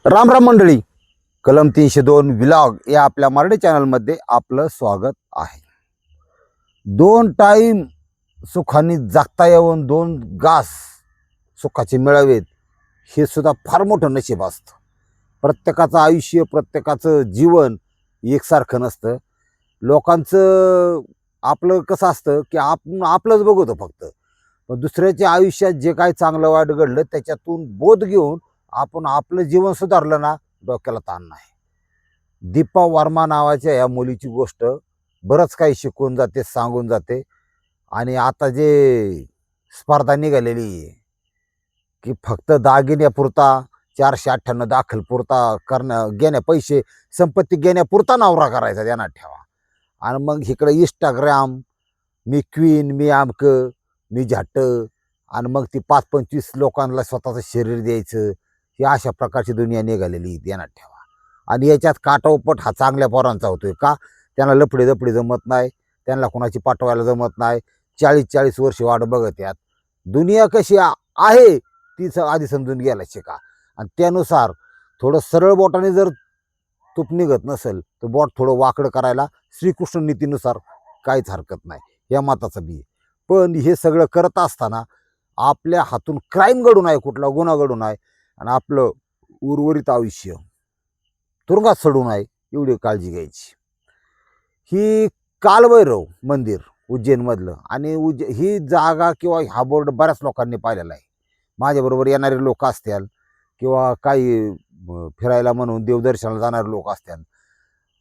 राम राम मंडळी, कलम 302 व्लॉग या आपल्या मराठी चॅनलमध्ये आपलं स्वागत आहे. 2 टाईम सुखाने जागता येऊन 2 घास सुखाचे मिळावेत हे सुद्धा फार मोठं नशीब असतं. प्रत्येकाचं आयुष्य, प्रत्येकाचं जीवन एकसारखं नसतं. लोकांचं आपलं कसं असतं की आपण आपलंच बघतो फक्त, पण दुसऱ्याच्या आयुष्यात जे काही चांगलं वाईट घडलं त्याच्यातून बोध घेऊन आपण आपलं जीवन सुधारलं ना, डोक्याला ताण नाही. दीपा वर्मा नावाच्या या मुलीची गोष्ट बरंच काही शिकवून जाते, सांगून जाते. आणि आता जे स्पर्धा निघालेली आहे की फक्त दागिन्यापुरता 498 दाखलपुरता घेण्या पैसे संपत्ती घेण्यापुरता नवरा करायचा ध्यानात ठेवा. आणि मग इकडे इंस्टाग्राम, मी क्वीन, मी आमकं, मी झाटं, आणि मग ती 5-25 लोकांना स्वतःचं शरीर द्यायचं. ही अशा प्रकारची दुनिया निघालेली ध्यानात ठेवा. आणि याच्यात काटाउपट हा चांगल्या पोरांचा होतोय का? त्यांना लफडी दफडी जमत नाही, त्यांना कोणाची पाठवायला जमत नाही, 40-40 वर्ष वाट बघत यात. दुनिया कशी आहे तीच आधी समजून घ्यायला शिका. आणि त्यानुसार थोडं सरळ बोटाने जर तूप निघत नसेल तर बोट थोडं वाकडं करायला श्रीकृष्ण नीतीनुसार काहीच हरकत नाही, या मताचं बी. पण हे सगळं करत असताना आपल्या हातून क्राईम घडू नये, कुठला गुन्हा घडू नये, आणि आपलं उर्वरित आयुष्य तुरुंगात सडू नये एवढी काळजी घ्यायची. ही कालभैरव मंदिर उज्जैनमधलं, आणि ही जागा किंवा हा बोर्ड बऱ्याच लोकांनी पाहिलेला आहे. माझ्याबरोबर येणारे लोक असतील किंवा काही फिरायला म्हणून देवदर्शनाला जाणारे लोक असतील.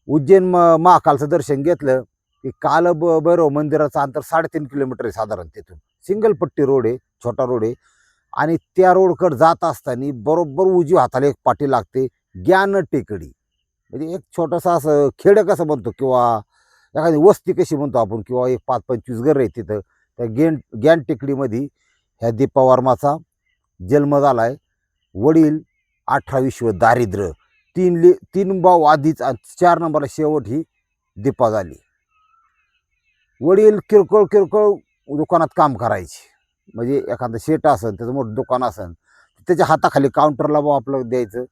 उज्जैन महाकालचं दर्शन घेतलं की कालभैरव मंदिराचं अंतर 3.5 किलोमीटर आहे साधारण. तिथून सिंगल पट्टी रोड आहे, छोटा रोड आहे. आणि त्या रोडकडे जात असताना बरोबर उजव्या हाताला एक पाटी लागते, ज्ञान टेकडी. म्हणजे एक छोटंसं असं खेडं कसं म्हणतो किंवा एखादी वस्ती कशी म्हणतो आपण, किंवा एक 5-25 घरं आहे तिथं. त्या ज्ञान टेकडीमध्ये ह्या दीपा वर्माचा जन्म झाला आहे. वडील 18 विश्व दारिद्र्य, 3 भाऊ आधीच, आणि 4 नंबरला शेवट ही दीपा झाली. वडील किरकोळ दुकानात काम करायचे. म्हणजे एखादं शेट असेल, त्याचं मोठं दुकान असेल, त्याच्या हाताखाली काउंटरला आपलं द्यायचं,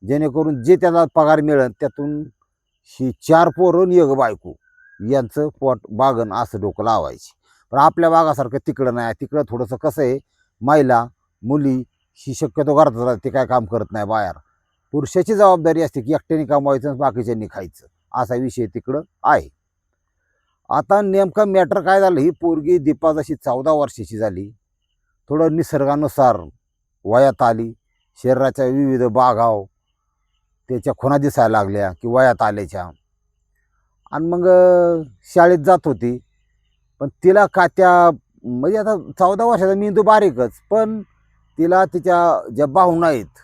जेणेकरून जे त्याला पगार मिळेल त्यातून ही 4 पोरं आणि 1 बायको यांचं पोट बागन असं डोकं लावायची. पण आपल्या भागासारखं तिकडं नाही. तिकडं थोडंसं कसं आहे, महिला मुली ही शक्यतो घरात राहतात, ते काय काम करत नाही बाहेर. पुरुषाची जबाबदारी असते की एकट्याने कमवायचं, बाकीच्यांनी खायचं, असा विषय तिकडं आहे. आता नेमका मॅटर काय झालं, ही पोरगी दीपा जशी 14 वर्षाची झाली, थोडं निसर्गानुसार वयात आली, शरीराच्या विविध बागाव त्याच्या खुणा दिसायला लागल्या की वयात आल्याच्या. आणि मग शाळेत जात होती. पण तिला का त्या म्हणजे आता 14 वर्षाचा मेंदू बारीकच, पण तिला तिच्या ज्या भावना आहेत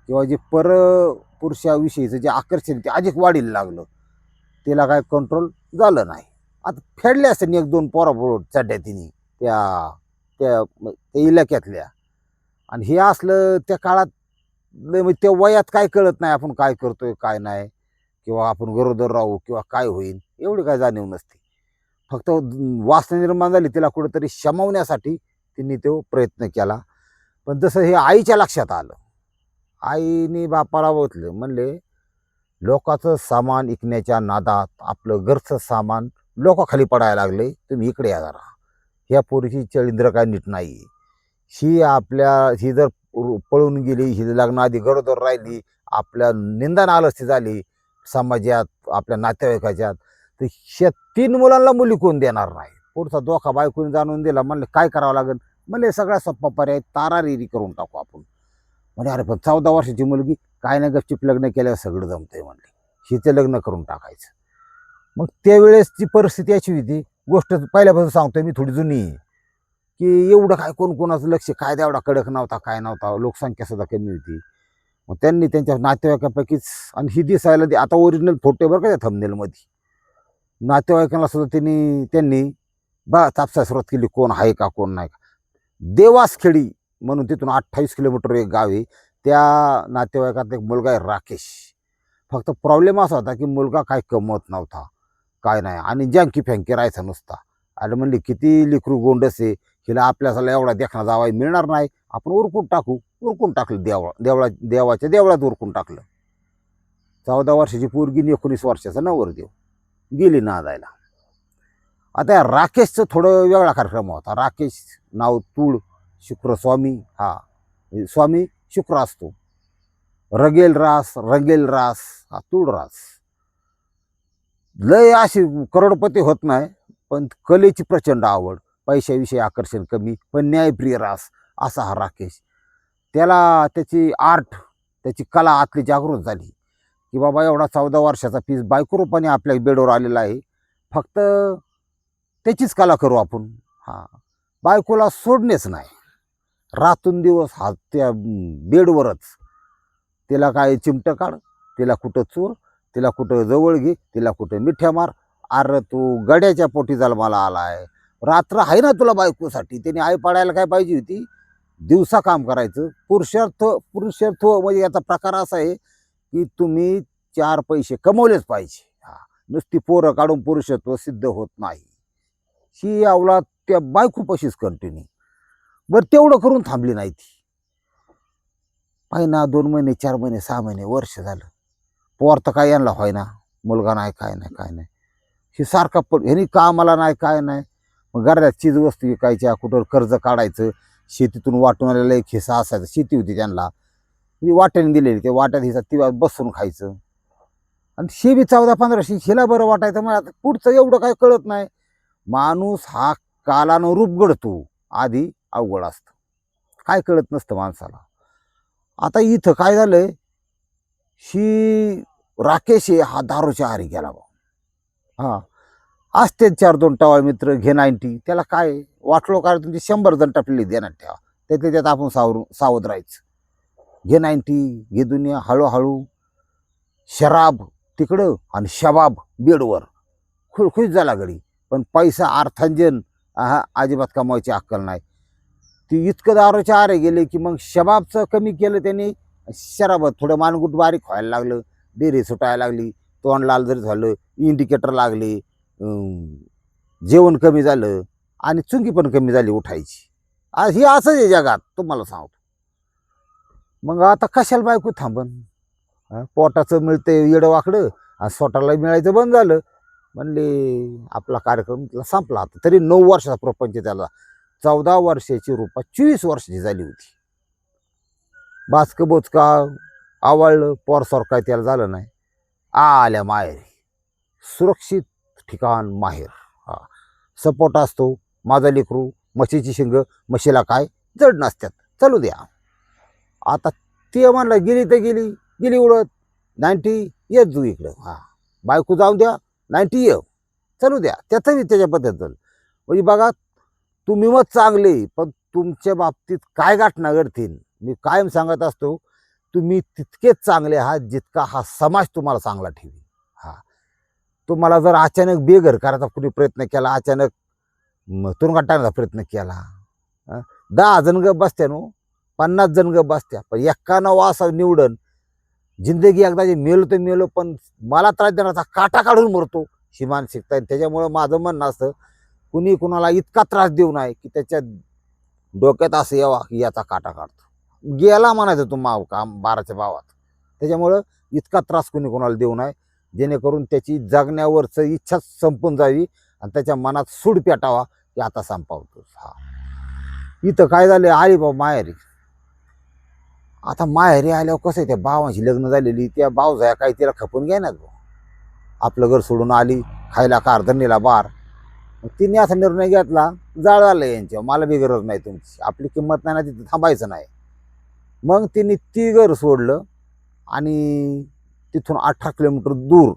किंवा जे पुरुषाविषयीचं जे आकर्षण ते अधिक वाढीला लागलं. तिला काय कंट्रोल झालं नाही. आता फेडले असते 1-2 पोराबरोबर चड्ड्या तिने त्या इलाक्यातल्या. आणि हे असलं त्या काळात, म्हणजे त्या वयात काय कळत नाही आपण काय करतोय काय नाही, किंवा आपण गरोदर राहू किंवा काय होईल एवढी काय जाणीव नसते. फक्त वासना निर्माण झाली तिला कुठेतरी शमवण्यासाठी तिने तो प्रयत्न केला. पण जसं हे आईच्या लक्षात आलं, आईने बापाला ओळखलं, म्हणले लोकांचं सामान विकण्याच्या नादात आपलं घरचं सामान लोकाखाली पडायला लागले, तुम्ही इकडे या जरा. ह्या पोरीची चळिंद्र काय नीट नाही. ही जर पळून गेली, ही लग्नाआधी गरोदर राहिली, आपल्या निंदा नालस्ती झाली समाजात, आपल्या नातेवाईकाच्यात, तर ह्या 3 मुलांना मुली कोण देणार नाही. पुढचा धोका बायकोने जाणून दिला. म्हणले काय करावं लागेल? म्हणले सगळ्या सोप्पा पर्याय तारारिरी करून टाकू आपण. म्हणजे अरे पण 14 वर्षाची मुलगी, काय नाही गपचिप लग्न केल्यावर सगळं जमतंय. म्हणले हिचं लग्न करून टाकायचं. मग त्यावेळेसची परिस्थिती अशी होती, गोष्ट पहिल्यापासून सांगतोय मी, थोडी जुनी आहे, की एवढं काय कोणाचं लक्ष, कायदा एवढा कडक नव्हता, काय नव्हता, लोकसंख्या सुद्धा कमी होती. मग त्यांनी त्यांच्या नातेवाईकांपैकीच, आणि ही दिसायला आता ओरिजिनल फोटो बरं का त्या थंबनेलमध्ये, नातेवाईकांना सुद्धा त्यांनी तापसायला सुरुवात केली, कोण आहे का कोण नाही का. देवासखेडी म्हणून तिथून 28 किलोमीटर एक गाव आहे. त्या नातेवाईकात एक मुलगा आहे राकेश. फक्त प्रॉब्लेम असा होता की मुलगा काय कमवत नव्हता, काय नाही, आणि जँकी फँकी राहायचा नुसता. आणि म्हणली किती लेकरू गोंडस आहे, हिला आपल्याला एवढा देखणा जावाई मिळणार नाही, आपण उरकून टाकू. उरकून टाकलं, देवाच्या देवळात उरकून टाकलं. 14 वर्षाची पोरगी आणि 19 वर्षाचा नवरदेव गेली नादायला. आता या राकेशचं थोडं वेगळा कार्यक्रम होता. राकेश नाव तूळ शुक्र स्वामी, हा स्वामी शुक्र असतो. रंगेल रास हा तूळ रास. लय अशी करोडपती होत नाही, पण कलेची प्रचंड आवड, पैशाविषयी आकर्षण कमी, पण न्यायप्रिय रास असा हा राकेश. त्याला त्याची आर्ट, त्याची कला आतली जागृत झाली की बाबा एवढा 14 वर्षाचा पीस बायको रूपाने आपल्या बेडवर आलेला आहे, फक्त त्याचीच कला करू आपण. हा, बायकोला सोडणेच नाही, रातून दिवस हा त्या बेडवरच. तिला काय चिमटं काढ, तिला कुठं चोर, तिला कुठं जवळ घे, तिला कुठं मिठ्या मार. अरे तू गड्याच्या पोटी जन्माला आलाय, रात्र आहे ना तुला बायकोसाठी. त्याने आई पाडायला काय पाहिजे होती, दिवसा काम करायचं. पुरुषत्व म्हणजे याचा प्रकार असा आहे की तुम्ही 4 पैसे कमवलेच पाहिजे. हा, नुसती पोरं काढून पुरुषत्व सिद्ध होत नाही. ही अवलाद त्या बायकोपाशीच कंटिन्यू. बरं तेवढं करून थांबली नाही ती. महिना 2 महिने 4 महिने 6 महिने वर्ष झालं, पोर तर काय यांना व्हाय ना, मुलगा नाही, काय नाही. हे सारखा ह्यानी कामाला नाही, काय नाही. मग घरात चीज वस्तू विकायच्या, कुठं कर्ज काढायचं, शेतीतून वाटून आलेला एक हिस्सा असायचा. शेती होती त्यांना, वाट्याने दिलेली, ते वाट्यात हिस्सा ती बसून खायचं. आणि शे बी 14-15 हिला बरं वाटायचं. मला आता पुढचं एवढं काय कळत नाही. माणूस हा कालानुरूप घडतो, आधी अवघड असतं, काय कळत नसतं माणसाला. आता इथं काय झालंय, ही राकेश हा दारूच्या आहारी गेला बा. हा, असते 4-2 टवाळ मित्र, घे 90. त्याला काय वाटलो काय, तुमची 100 जण टपलेली देण्यात ठेवा, त्यात आपण सावध राहायचं. घे 90, घे दुनिया. हळूहळू शराब तिकडं आणि शबाब बेडवर, खुळखुश झाला गडी. पण पैसा अर्थांजन हा अजिबात कमवायची अक्कल नाही. ती इतकं दारूच्या आहारी गेले की मग शबाबचं कमी केलं त्यांनी, शराबात थोडं मानगुट बारीक व्हायला लागलं, डेरी सुटायला लागली, तोंड लाल जरी झालं, इंडिकेटर लागले, जेवण कमी झालं आणि चुंगी पण कमी झाली उठायची. आज ही असंच आहे जगात, तुम्हाला सांगतो. मग आता कशाला बायको थांबन, पोटाचं मिळतंय येडं वाकडं आणि स्वतःला मिळायचं बंद झालं. म्हणले आपला कार्यक्रम संपला. आता तरी 9 वर्षाचा प्रपंच त्याला. 14 वर्षाची रूपा 24 वर्षाची झाली होती. बाचकं बोचका आवडलं, पोरसोर काय त्याला झालं नाही. आल्या माहेरी, सुरक्षित ठिकाण माहेर. हा, सपोर्ट असतो. माझा लेकरू, म्हशीची शिंग, म्हशीला काय जड नसतात, चालू द्या. आता ते म्हणलं गेली तर गेली उडत. 90 येत जू इकडं. हा, बायको जाऊ द्या, 90 ये, चालू द्या. त्याचंही त्याच्या पद्धतीनं. म्हणजे बघा, तुम्ही मग चांगले, पण तुमच्या बाबतीत काय घटना घडतील. मी कायम सांगत असतो, तुम्ही तितकेच चांगले आहात जितका हा समाज तुम्हाला चांगला ठेवी. हा, तुम्हाला जर अचानक बेघर करायचा कुणी प्रयत्न केला, अचानक तुरुंगात टाकण्याचा प्रयत्न केला, 10 जण गप बसत्या नो, 50 जण गप बसत्या, पण 91 असा निवडन. जिंदगी एकदा जे मेलो तर मेलो, पण मला त्रास देण्याचा काटा काढून मरतो ही मानसिकता आहे. त्याच्यामुळं माझं म्हणणं असतं, कुणी कुणाला इतका त्रास देऊ नये की त्याच्या डोक्यात असं यावा की याचा काटा काढतो. गेला म्हणायचं तू काम 12च्या भावात. त्याच्यामुळं इतका त्रास कुणी कोणाला देऊ नये, जेणेकरून त्याची जगण्यावरचं इच्छा संपून जावी आणि त्याच्या मनात सूड पेटावा की आता संपावतोस. हा, इथं काय झालं, आली बाबा माहेरी. आता माहेरी आल्यावर कसं आहे, त्या भावांची लग्न झालेली, त्या भावजाया काही तिला खपून घेणार. आपलं घर सोडून आली, खायला कारधनीला बार. मग तिने असा निर्णय घेतला, जाळ झालं यांच्या, मला बी गरज नाही तुमची, आपली किंमत नाही ना, तिथं थांबायचं नाही. मग तिने ती घर सोडलं आणि तिथून 18 किलोमीटर दूर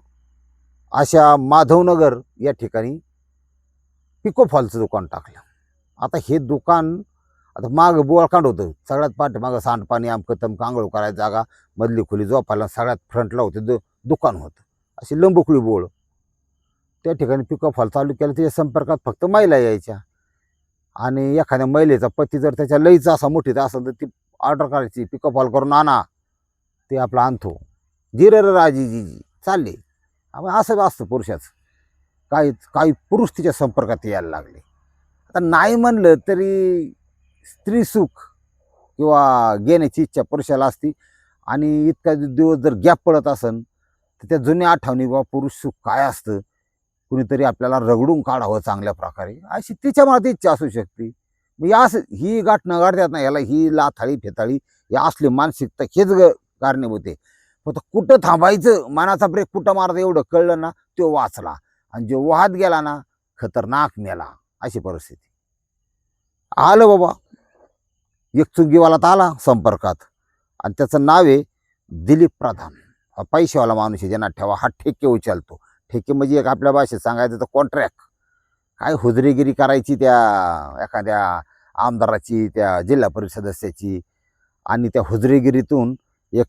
अशा माधवनगर या ठिकाणी पिको फॉलचं दुकान टाकलं. आता हे दुकान, आता मागं बोळकांड होतं, सगळ्यात पाठीमागं सांडपाणी आमकं तमकं आंघोळ करायची जागा, मधली खोली झोपायला, सगळ्यात फ्रंटला होते दुकान होतं, अशी लंबुकळी बोळ. त्या ठिकाणी पिको फॉल चालू केलं. त्याच्या संपर्कात फक्त महिला यायच्या आणि एखाद्या महिलेचा पती जर त्याच्या लईचा असा मोठीचा असेल तर ती ऑर्डर करायची, पिको फॉल करून आणा, ते आपलं आणतो. जिरर राजी जी चालले. असं असतं पुरुषाचं. काही पुरुष तिच्या संपर्कात यायला लागले. आता नाही म्हणलं तरी स्त्री सुख किंवा घेण्याची इच्छा पुरुषाला असती आणि इतका दिवस जर गॅप पडत असेल तर त्या जुन्या आठवणी बाबा पुरुष सुख काय असतं कुणीतरी आपल्याला रगडून काढावं चांगल्या प्रकारे अशी तिच्या मनात इच्छा असू शकते. मग या असं ही गाठ न गाठतात ना याला ही लाथाळी फेताळी या असली मानसिकता हेच कारणीभूत आहे. फक्त कुठं थांबायचं मनाचा ब्रेक कुठं मारता एवढं कळलं ना तो वाचला आणि जो वाहत गेला ना खतरनाक मेला अशी परिस्थिती. आलं बाबा एक चुंगीवाला आला संपर्कात आणि त्याचं नाव आहे दिलीप प्रधान. हा पैशावाला माणूस आहे ज्यांना ठेवा हा ठेके उचलतो. ठेके म्हणजे एक आपल्या भाषेत सांगायचं तर कॉन्ट्रॅक्ट. काय हुजरेगिरी करायची त्या एखाद्या आमदाराची त्या जिल्हा परिषद सदस्याची आणि त्या हुजरेगिरीतून एक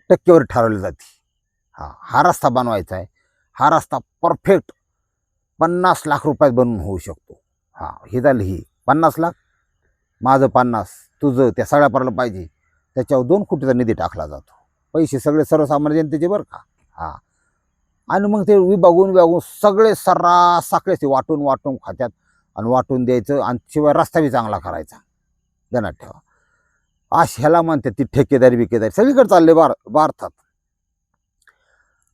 टक्केवर ठरवली जाते. हा रस्ता बनवायचा आहे. हा रस्ता परफेक्ट 50 लाख रुपयात बनवून होऊ शकतो. हे झालं ही 50 लाख माझं 50 तुझं त्या सगळ्या पराला पाहिजे त्याच्यावर 2 कोटीचा निधी टाकला जातो. पैसे सगळे सर्वसामान्य जनतेचे बरं का. आणि मग ते विभागून सगळे सर्रास साखळेचे वाटून खात्यात आणि वाटून द्यायचं आणि शिवाय रस्ता बी चांगला करायचा. ध्यानात ठेवा. ह्याला म्हणते ती ठेकेदारी बिकेदारी सगळीकडे चालले भारतात.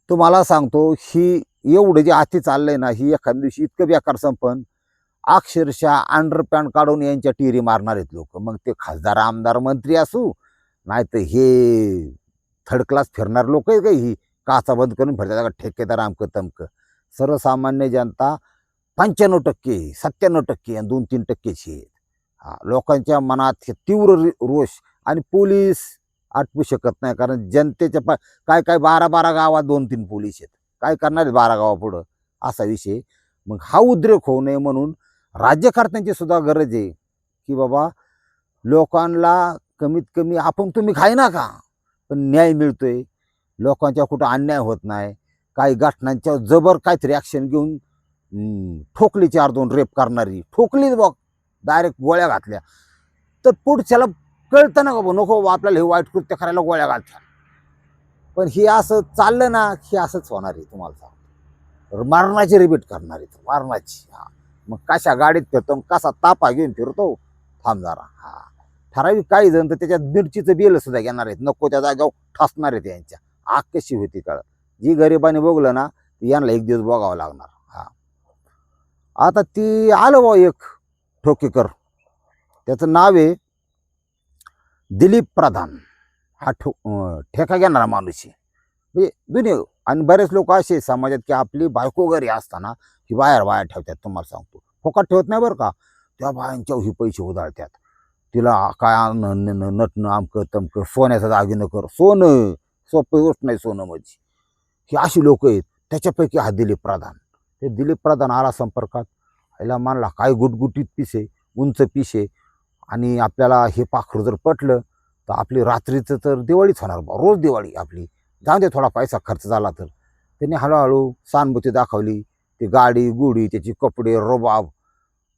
तुम्हाला सांगतो ही एवढं जे आती चाललंय ना ही एखाद्या दिवशी इतकं बेकार संपन अक्षरशः अंडरपॅन्ट काढून यांच्या टिरी मारणार आहेत लोक. मग ते खासदार आमदार मंत्री असू नाही तर हे थर्ड क्लास फिरणार लोक आहे का ही काचा बंद करून फिरतात ठेकेदार अमकं तमकं. सर्वसामान्य जनता 95% 97% आणि 2-3%ची आहेत. लोकांच्या मनात हे तीव्र रोष आणि पोलीस आटपू शकत नाही कारण जनतेच्या काय 12 गावात 2-3 पोलीस आहेत. काय करणार आहेत 12 गावापुढं असा विषय. मग हा उद्रेक होऊ नये म्हणून राज्यकर्त्यांची सुद्धा गरज आहे की बाबा लोकांना कमीत कमी आपण तुम्ही खाय ना का पण न्याय मिळतोय. लोकांच्या कुठं अन्याय होत नाही. काही घटनांच्या जबर काहीतरी ॲक्शन घेऊन ठोकली 4-2 रेप करणारी ठोकलीच बघ डायरेक्ट गोळ्या घातल्या तर पुढच्याला कळतं ना बाबा नको आपल्याला हे वाईट कृत्य करायला गोळ्या घालत्या. पण हे असं चाललं ना हे असंच होणार आहे. तुम्हाला सांगतो मारणाची रिपीट करणार आहे मारणाची. मग कशा गाडीत फिरतो कसा तापा घेऊन फिरतो थांब जरा. ठराविक काही जण तर त्याच्यात मिरचीचं बिल सुद्धा घेणार आहेत नको त्या जागेवर ठासणार आहेत. यांच्या आग कशी होती कळ जी गरिबाने बघलं ना यांना एक दिवस बघावं लागणार. आता ती आलं बा एक ठोकेकर त्याचं नाव आहे दिलीप प्रधान. हा ठेका घेणारा माणूस आहे म्हणजे दुनिया. आणि बरेच लोक असे समाजात की आपली बायको घरी असताना ही बाहेर ठेवतात. तुम्हाला सांगतो फोकाट ठेवत नाही बरं का. त्या बायांच्या ही पैसे उधळतात तिला काय नटणं आमकं तमकं सोन्याचा दागिनं कर. सोनं सोपं गोष्ट नाही सोनं म्हणजे. ही अशी लोक आहेत. त्याच्यापैकी हा दिलीप प्रधान. ते दिलीप प्रधान आला संपर्कात ह्याला मानला काय गुटगुटीत पिसे उंच पिसे आणि आपल्याला हे पाखरू जर पटलं तर आपली रात्रीचं तर दिवाळीच होणार बा रोज दिवाळी आपली. जाऊ दे थोडा पैसा खर्च झाला तर. त्यांनी हळूहळू सहानुभूती दाखवली. ती गाडी गुडी त्याची कपडे रोबाब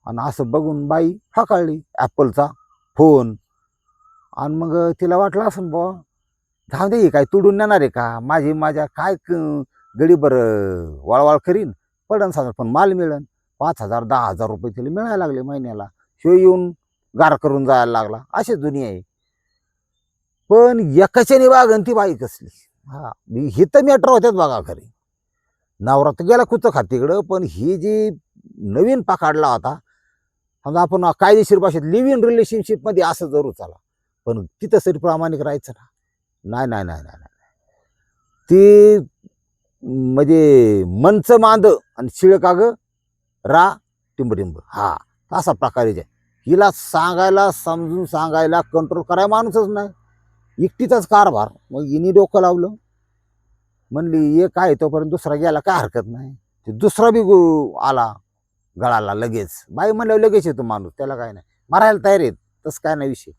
आणि असं बघून बाई हकाळली ॲपलचा फोन. आणि मग तिला वाटलं असं बुवा जाऊ दे काय तुडून नेणार आहे का माझ्या काय गडीभर वळवळ करीन पडन साधारण पण माल मिळन 5,000-10,000 रुपये तिला मिळायला लागले महिन्याला. शिव येऊन गार करून जायला लागला. अशी दुनिया आहे. पण एकाच्याने वागन ती बाई कसली. ही तर मॅटर होत्यात बघा खरी. नवरा तर गेला कुचं खातीकडं पण ही जी नवीन पाकाडला होता समजा आपण कायदेशीर भाषेत लिव्ह इन रिलेशनशिपमध्ये असं जरूर चला पण तिथं सरी प्रामाणिक राहायचं ना. नाही ती म्हणजे मनच मांद आणि शिळकाग रा टिंब असा प्रकारे हिला सांगायला समजून सांगायला कंट्रोल करायला माणूसच नाही. एकटीचाच कारभार. मग हिने डोकं लावलं म्हणली एक आहे तोपर्यंत दुसरा गेला काय हरकत नाही. ते दुसरा बी आला गळाला लगेच. बाई म्हणल्यावर लगेच येतो माणूस त्याला काय नाही मारायला तयार आहेत तसं काय नाही विषय.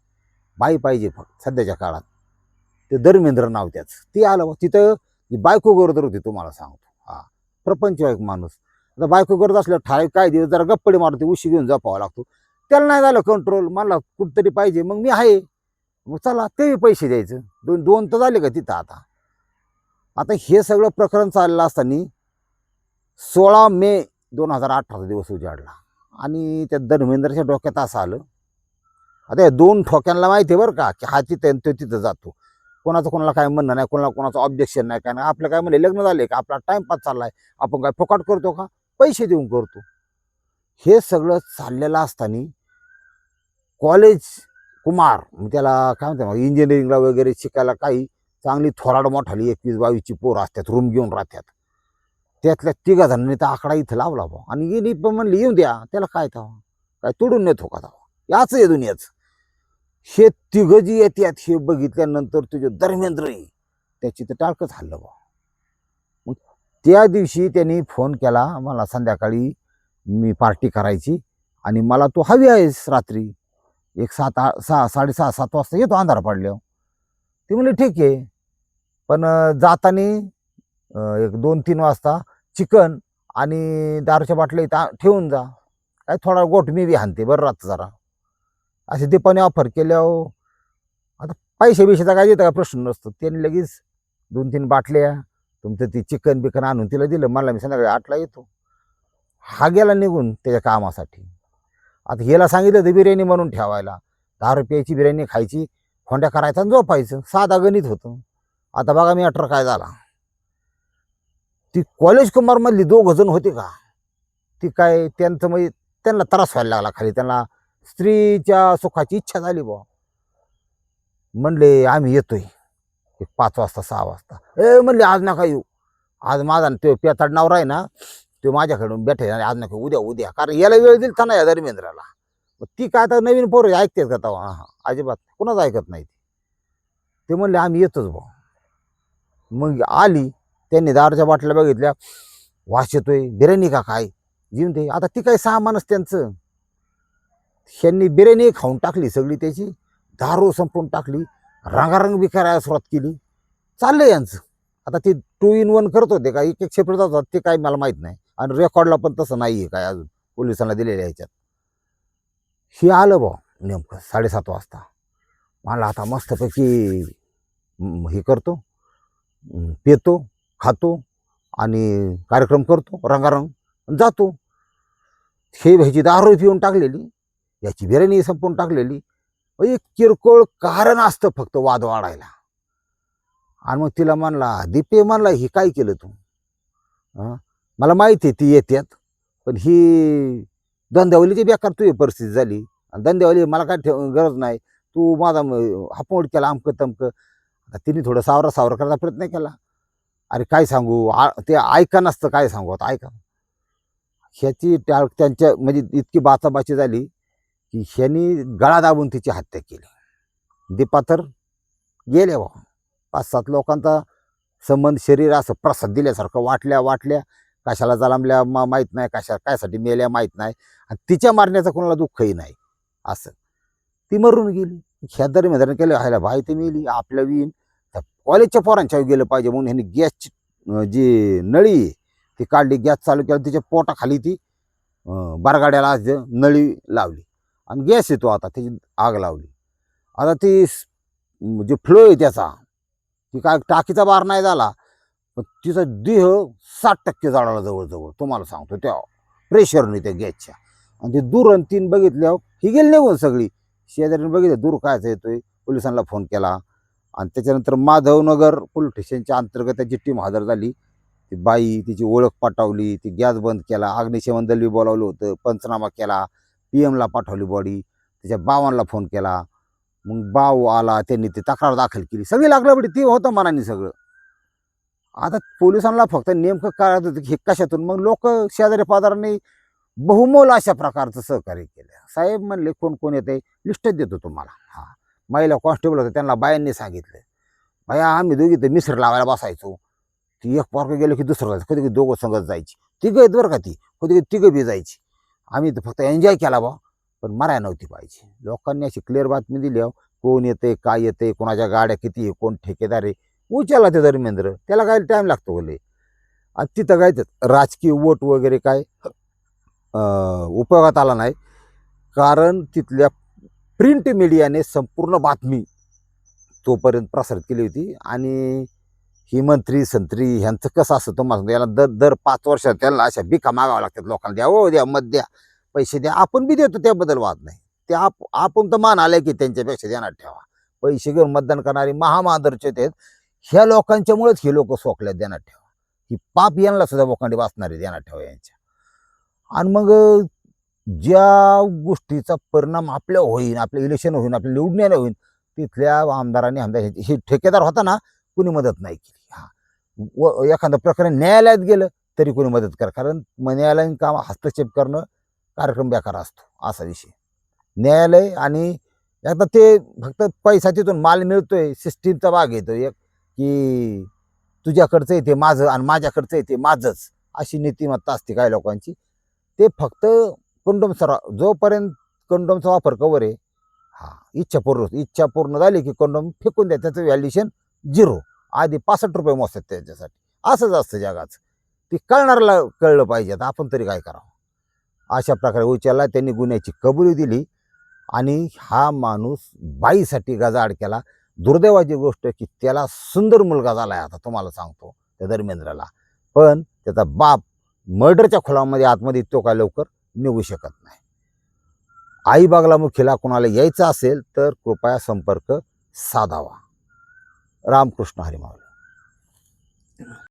बाई पाहिजे फक्त सध्याच्या काळात. ते धर्मेंद्र नाव त्याच ती आलं तिथं बायको गरोदर होती तुम्हाला सांगतो. प्रपंच एक माणूस आता बायको गरज असल्यावर ठराविक काय दिवस जरा गप्पडी मारते उशी घेऊन जपावा लागतो. त्याला नाही झालं कंट्रोल मला कुठतरी पाहिजे मग मी आहे मग चला ते पैसे द्यायचं. दोन तर झाले का तिथं. आता हे सगळं प्रकरण चाललं असताना 16 मे 2018 दिवस उजाडला आणि त्या धर्मेंद्रच्या डोक्यात असं आलं आता या 2 ठोक्यांना माहिती आहे बरं का की हा तिथे तो तिथं जातो. कोणाचं कोणाला काय म्हणणं नाही, कोणाचं ऑब्जेक्शन नाही, काय नाही. आपलं काय म्हणले लग्न झाले का आपला टाइमपास चाललाय, आपण काय फुकट करतो का, पैसे देऊन करतो. हे सगळं चाललेलं असताना कॉलेज कुमार त्याला काय म्हणतात इंजिनिअरिंगला वगैरे शिकायला काही चांगली थोराड मोठाली 21-22ची पोरं असतात, रूम घेऊन राहतात. त्यातल्या 3 जणांनी तर आकडा इथं लावला बा आणि गेली पण म्हणली येऊन द्या, त्याला काय तवा काय तोडून नेतो का तवा, याच आहे दुनियाच. हे 3 जी येतात हे बघितल्यानंतर तुझे धर्मेंद्र त्याची तर टाळकच हल्लं बा. मग त्या दिवशी त्यांनी फोन केला मला संध्याकाळी, मी पार्टी करायची आणि मला तू हवी आहेस रात्री 6, 6:30, 7 वाजता येतो अंधार पडल्यावर. ती म्हणली ठीक आहे, पण जाताना एक 2-3 वाजता चिकन आणि दारूच्या बाटल्या इथं ठेवून जा, काय थोडा गोठ मी बी हाणते बरं राहतं जरा. असे दीपाने ऑफर केल्यावर आता पैसे बिशाचा काय देतं का प्रश्न नसतो. त्यांनी लगेच 2-3 बाटल्या तुमचं ती चिकन बिकन आणून तिला दिलं. मला मी संध्याकाळी 8ला येतो. हा गेला निघून त्याच्या कामासाठी. आता ह्याला सांगितलं तर बिर्याणी म्हणून ठेवायला, 10 रुपयाची बिर्याणी खायची, खोंड्या करायचा आणि झोपायचं, साधा गणित होतं. आता बघा मी अठरा काय झाला. ती कॉलेज कुमारमधली 2 जण होती का, ती काय त्यांचं म्हणजे त्यांना त्रास व्हायला लागला खाली, त्यांना स्त्रीच्या सुखाची इच्छा झाली बुवा. म्हणले आम्ही येतोय 5 वाजता 6 वाजता. म्हणले आज नका येऊ, आज माझा तो पेताड नवरा आहे ना, तो माझ्याकडून भेटेल आणि आज नका, उद्या कारण याला वेळ दिली ना या धर्मेंद्राला. ती काय आता नवीन पोरं ऐकतेच का तेव्हा, अजिबात कुणाच ऐकत नाही. ते म्हणले आम्ही येतोच भाऊ. मग आली, त्यांनी दारूच्या बाटल्या बघितल्या, वास येतोय, बिर्याणी का काय, जीवन ते आता ती काय सामानच त्यांचं. ह्यांनी बिर्याणी खाऊन टाकली सगळी त्याची, दारू संपवून टाकली, रंगारंग बी करायला सुरुवात केली. चाललंय यांचं. आता ते 2 in 1 करत होते का, एक सेपरेट जातात ते काय मला माहीत नाही. आणि रेकॉर्डला पण तसं नाही आहे काय अजून पोलिसांना दिलेल्या ह्याच्यात. हे आलं बा नेमकं 7:30 वाजता. मला आता मस्तपैकी हे करतो, पितो, खातो आणि कार्यक्रम करतो रंगारंग जातो. हे ह्याची दारू पिऊन टाकलेली, याची बिर्याणी संपवून टाकलेली. एक किरकोळ कारण असतं फक्त वाद वाढायला. आणि मग तिला म्हणला, दीपे म्हणला ही काय केलं तू, मला माहिती आहे ती येतात, पण ही धंद्यावलीची बेकार तुझी परिस्थिती झाली. आणि धंद्यावली मला काय गरज नाही, तू माझा हापमोड केला अमकं तमकं. आता तिने थोडं सावरा करायचा प्रयत्न केला. अरे काय सांगू, ते ऐका नसतं काय सांगू, आता ऐका. ह्याची त्यांच्या म्हणजे इतकी बाचाबाची झाली की ह्यांनी गळा दाबून तिची हत्या केली. दीपा तर गेले बा. 5-7 लोकांचा संबंध, शरीर असं प्रसाद दिल्यासारखं वाटल्या कशाला जलमल्या माहीत नाही, कायसाठी मेल्या माहीत नाही. आणि तिच्या मारण्याचं कोणाला दुःखही नाही. असं ती मरून गेली. ह्या दरम्यान केलं व्हायला भाई ते मेली आपल्या विण कॉलेजच्या पोरांच्या गेलं पाहिजे म्हणून ह्यांनी गॅसची जी नळी ती काढली, गॅस चालू केला, तिच्या पोटाखाली ती बरगाड्याला आज नळी लावली आणि गॅस येतो आता त्याची आग लावली. आता ती जे फ्लो आहे त्याचा, ती काय टाकीचा बार नाही झाला, पण तिचा देह 60% जाळाला जवळजवळ, तुम्हाला सांगतो त्या प्रेशरने त्या गॅसच्या. आणि ते दूर 3 बघितल्यावर ही गेली निघून सगळी. शेजारीने बघितलं दूर कायचा येतोय, पोलिसांना फोन केला. आणि त्याच्यानंतर माधवनगर पोलीस स्टेशनच्या अंतर्गत त्याची टीम हजर झाली. ती बाई तिची ओळख पटवली, ती गॅस बंद केला, अग्निशमन दल बी बोलावलं होतं, पंचनामा केला, PM ला पाठवली बॉडी, त्याच्या बावांना फोन केला. मग बाव आला, त्यांनी ती तक्रार दाखल केली, सगळी लागलं ती होतं मनाने सगळं. आता पोलिसांना फक्त नेमकं कळत होतं की हे कशातून. मग लोक शेजारी पाजारांनी बहुमोल अशा प्रकारचं सहकार्य केलं. साहेब म्हणले कोण कोण येते लिस्टच देतो तुम्हाला. हा महिला कॉन्स्टेबल होते, त्यांना बायांनी सांगितलं, बाया आम्ही दोघी तर मिसर लावायला बसायचो. ती एक पार्क गेलं की दुसरं जायचं, कधी कधी दोघं संगत जायची, तिघं आहेत बरं का, ती कधी कधी तिघं बी जायची. आम्ही तर फक्त एन्जॉय केला बा, पण मराय नव्हती पाहिजे. लोकांनी अशी क्लिअर बातमी दिली, कोण येते, काय येते, कोणाच्या गाड्या किती आहे, कोण ठेकेदार आहे, उचलला ते धर्मेंद्र. त्याला काय टाईम लागतो बोले. आणि तिथं काय राजकीय वोट वगैरे काय उपयोगात आला नाही, कारण तिथल्या प्रिंट मीडियाने संपूर्ण बातमी तोपर्यंत प्रसारित केली होती. आणि ही मंत्री संत्री ह्यांचं कसं असतं तुम्हाला, याला दर 5 वर्षात त्यांना अशा बिका मागाव्या लागतात लोकांना, द्या ओ द्या, मत द्या, पैसे द्या, आपण बी देतो, त्याबद्दल वाद नाही. ते आपण तर मान आले की त्यांच्यापेक्षा ध्यानात ठेवा. पैसे घेऊन मतदान करणारी महामादरचे आहेत. ह्या लोकांच्यामुळेच हे लोक सोकल्यात, ध्यानात ठेवा. ही पाप यांना सुद्धा बोकांडी वाचणारे, ध्यानात ठेवा यांच्या. आणि मग ज्या गोष्टीचा परिणाम आपल्या होईल, आपलं इलेक्शन होईल, आपल्या निवडण्याला होईल, तिथल्या आमदारांनी हे ठेकेदार होता ना, कुणी मदत नाही केली. एखादं प्रकरण न्यायालयात गेलं तरी कोणी मदत करा, कारण न्यायालयीन काम हस्तक्षेप करणं कार्यक्रम बेकार असतो, असा विषय. न्यायालय आणि एकदा ते फक्त पैसा तिथून माल मिळतोय, सिस्टीमचा भाग येतो एक, की तुझ्याकडचं येते माझं आणि माझ्याकडचं येते माझंच, अशी नीतिमत्ता असते काही लोकांची. ते फक्त कंडोम जोपर्यंत कंडोमचा वापर कवर आहे, इच्छा पूर्ण झाली की कंडोम फेकून द्या, त्याचं व्हॅल्युएशन 0. आधी 65 रुपये मोजतात त्याच्यासाठी. असंच असतं जगाचं. ते कळणाऱ्याला कळलं पाहिजे, आता आपण तरी काय करावं. अशा प्रकारे उचलला, त्यांनी गुन्ह्याची कबुली दिली आणि हा माणूस बाईसाठी गजाआड केला. दुर्दैवाची गोष्ट की त्याला सुंदर मुलगा झालाय, आता तुम्हाला सांगतो, त्या धर्मेंद्रला. पण त्याचा बाप मर्डरच्या खोलामध्ये आतमध्ये, तो काय लवकर निघू शकत नाही. आई बागलामुखीला कोणाला यायचं असेल तर कृपया संपर्क साधावा. रामकृष्ण हरी माऊली.